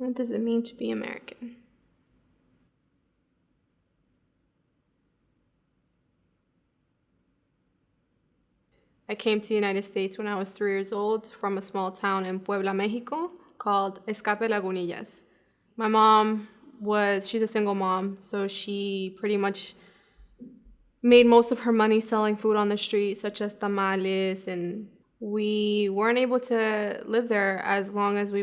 What does it mean to be American? I came to the United States when I was 3 years old from a small town in Puebla, Mexico called Escape Lagunillas. My mom she's a single mom, so she pretty much made most of her money selling food on the street, such as tamales, and we weren't able to live there as long as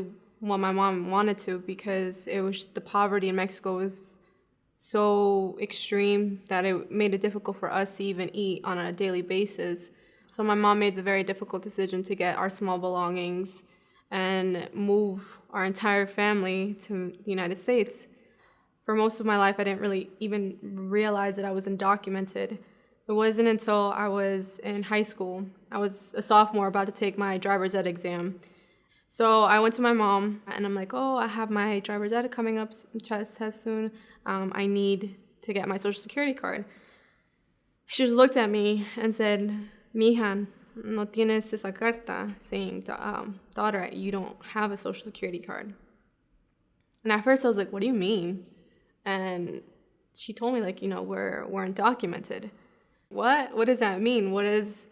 my mom wanted to, because the poverty in Mexico was so extreme that it made it difficult for us to even eat on a daily basis. So my mom made the very difficult decision to get our small belongings and move our entire family to the United States. For most of my life, I didn't really even realize that I was undocumented. It wasn't until I was in high school. I was a sophomore about to take my driver's ed exam. So I went to my mom and I'm like, oh, I have my driver's ed coming up test soon. I need to get my social security card. She just looked at me and said, mija, no tienes esa carta, saying, daughter, you don't have a social security card. And at first I was like, what do you mean? And she told me, like, we're undocumented. What does that mean? What does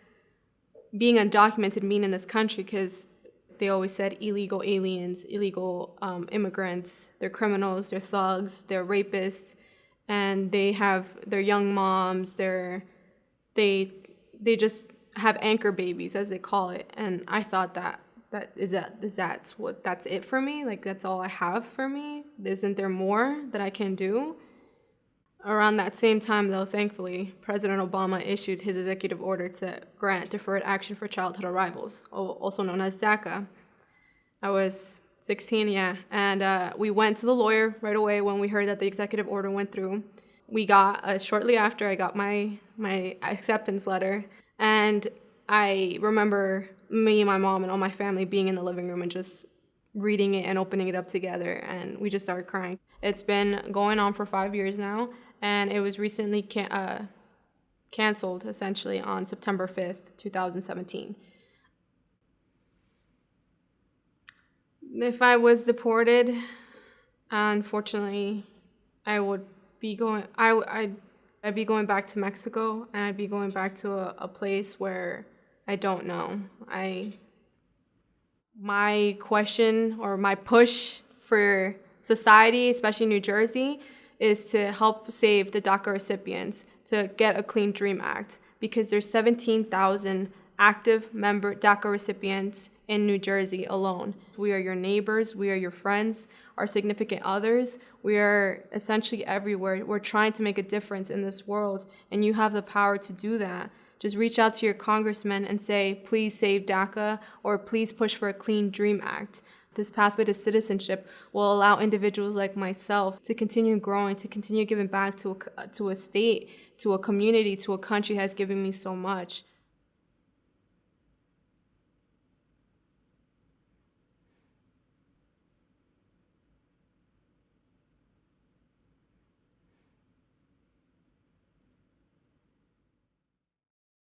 being undocumented mean in this country? Because they always said illegal aliens, illegal immigrants, they're criminals, they're thugs, they're rapists, and they're young moms, they just have anchor babies, as they call it. And I thought that's it for me? Like, that's all I have for me? Isn't there more that I can do? Around that same time, though, thankfully, President Obama issued his executive order to grant Deferred Action for Childhood Arrivals, also known as DACA. I was 16, yeah, and we went to the lawyer right away when we heard that the executive order went through. We got, shortly after, I got my acceptance letter, and I remember me and my mom and all my family being in the living room and just reading it and opening it up together, and we just started crying. It's been going on for 5 years now, and it was recently canceled, essentially, on September 5th, 2017. If I was deported, unfortunately, I'd be going back to Mexico, and I'd be going back to a place where I don't know. My question or my push for society, especially New Jersey, is to help save the DACA recipients, to get a Clean Dream Act, because there's 17,000 active member DACA recipients in New Jersey alone. We are your neighbors, we are your friends, our significant others. We are essentially everywhere. We're trying to make a difference in this world, and you have the power to do that. Just reach out to your congressman and say, please save DACA, or please push for a Clean Dream Act. This pathway to citizenship will allow individuals like myself to continue growing, to continue giving back to a state, to a community, to a country that has given me so much.